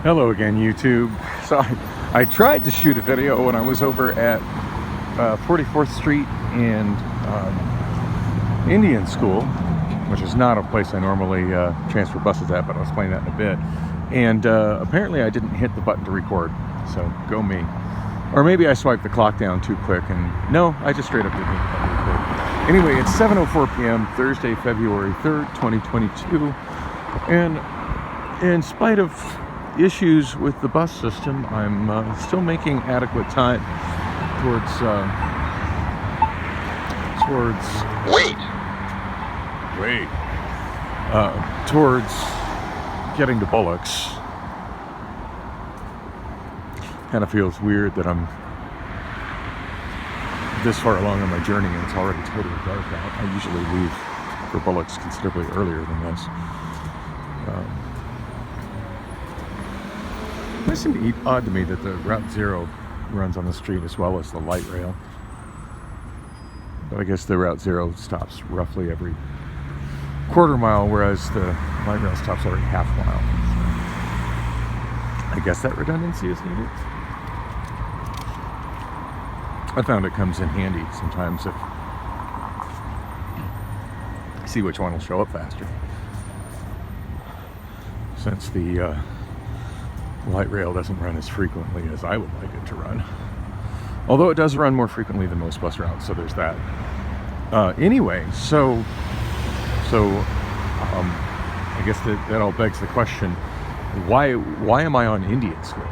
Hello again, YouTube. So I tried to shoot a video when I was over at 44th Street and Indian School, which is not a place I normally transfer buses at, but I'll explain that in a bit. And apparently I didn't hit the button to record, so go me. Or maybe I swiped the clock down too quick, and no, I just straight up didn't hit the button to record. Anyway, it's 7:04 p.m., Thursday, February 3rd, 2022, and in spite of issues with the bus system, I'm still making adequate time towards getting to Bullocks. Kind of feels weird that I'm this far along on my journey and it's already totally dark out. I usually leave for Bullocks considerably earlier than this. It seems to be odd to me that the Route 0 runs on the street as well as the light rail. But I guess the Route 0 stops roughly every quarter mile, whereas the light rail stops every half mile. I guess that redundancy is needed. I found it comes in handy sometimes if I see which one will show up faster. Since the light rail doesn't run as frequently as I would like it to run. Although it does run more frequently than most bus routes, so there's that. Anyway, so I guess that all begs the question, why am I on Indian School?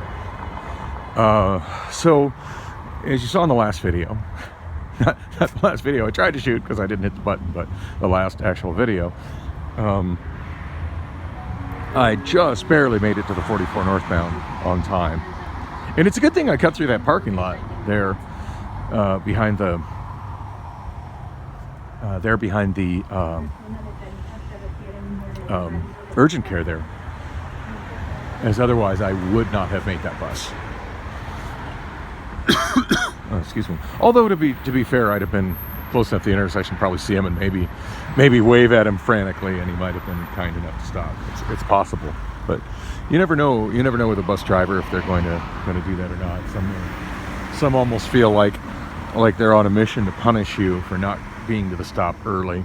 So, as you saw in the last video, not the last video I tried to shoot because I didn't hit the button, but the last actual video, I just barely made it to the 44 northbound on time. And it's a good thing I cut through that parking lot there behind the urgent care there, as otherwise I would not have made that bus. Oh, excuse me. Although to be fair, I'd have been close enough to the intersection, probably see him and maybe wave at him frantically, and he might have been kind enough to stop. It's possible, but you never know. You never know with a bus driver if they're going to do that or not. Some almost feel like they're on a mission to punish you for not being to the stop early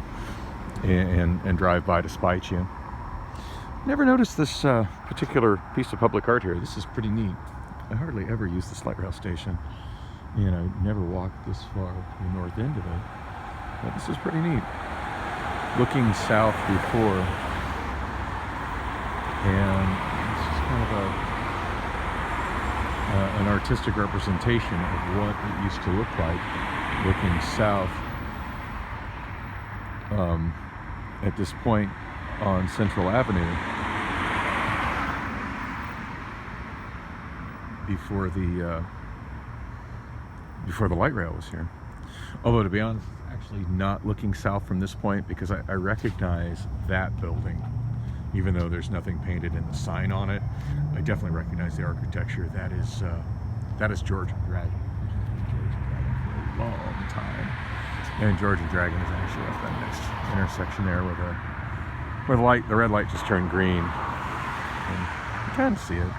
and drive by to spite you. Never noticed this particular piece of public art here. This is pretty neat. I hardly ever use this light rail station, and I never walked this far to the north end of it. But this is pretty neat. Looking south before, and it's just kind of an artistic representation of what it used to look like looking south at this point on Central Avenue before the light rail was here. Although, to be honest, it's actually not looking south from this point, because I recognize that building, even though there's nothing painted in the sign on it. I definitely recognize the architecture. That is George and Dragon. George and Dragon for a long time. And George and Dragon is actually up that next intersection there where the red light just turned green. And you kind of see it.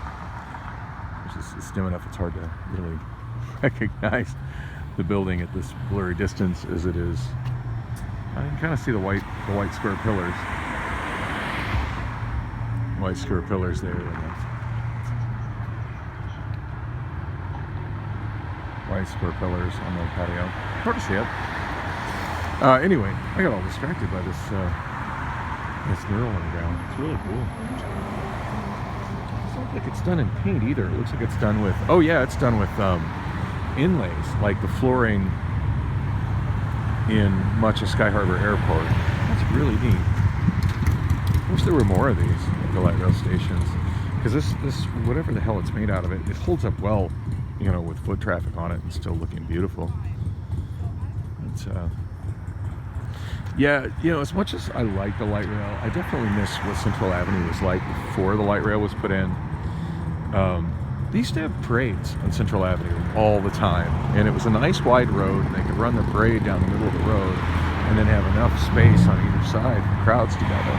It's dim enough it's hard to really recognize the building at this blurry distance as it is. I can kind of see the white square pillars. White square pillars there. White square pillars on the patio. Hard to see it. Anyway, I got all distracted by this mural on the ground. It's really cool. It doesn't look like it's done in paint either. It looks like it's done with, it's done with inlays, like the flooring in much of Sky Harbor Airport. That's really neat. I wish there were more of these at the light rail stations, because this whatever the hell it's made out of, it holds up well, with foot traffic on it and still looking beautiful. It's as much as I like the light rail, I definitely miss what Central Avenue was like before the light rail was put in. They used to have parades on Central Avenue all the time, and it was a nice wide road, and they could run the parade down the middle of the road and then have enough space on either side for crowds together.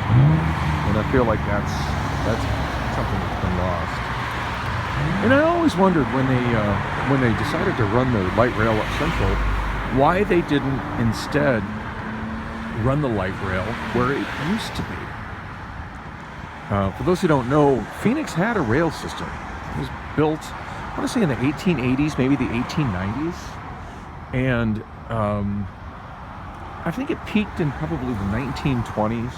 And I feel like that's something that's been lost. always wondered when they decided to run the light rail up Central, why they didn't instead run the light rail where it used to be. For those who don't know, Phoenix had a rail system. It was built, I want to say in the 1880s, maybe the 1890s, and I think it peaked in probably the 1920s.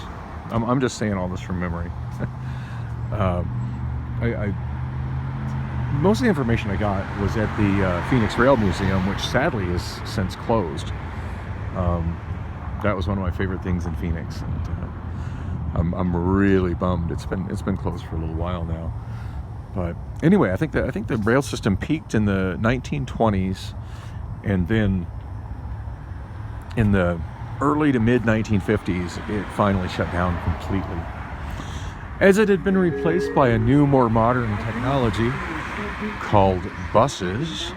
I'm just saying all this from memory. Most of the information I got was at the Phoenix Rail Museum, which sadly is since closed. That was one of my favorite things in Phoenix, and I'm really bummed it's been closed for a little while now. But anyway, I think the rail system peaked in the 1920s, and then in the early to mid 1950s, it finally shut down completely, as it had been replaced by a new, more modern technology called buses.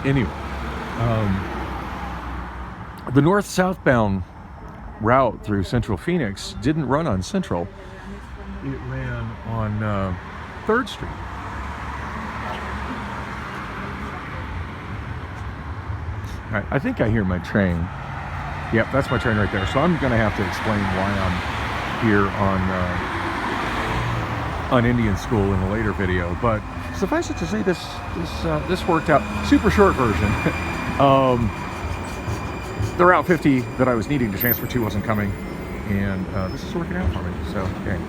Anyway, the north-southbound route through Central Phoenix didn't run on Central. It ran on 3rd Street. I think I hear my train. Yep, that's my train right there. So I'm going to have to explain why I'm here on Indian School in a later video. But suffice it to say, this worked out. Super short version. The Route 50 that I was needing to transfer to wasn't coming, and this is working out for me. So, okay.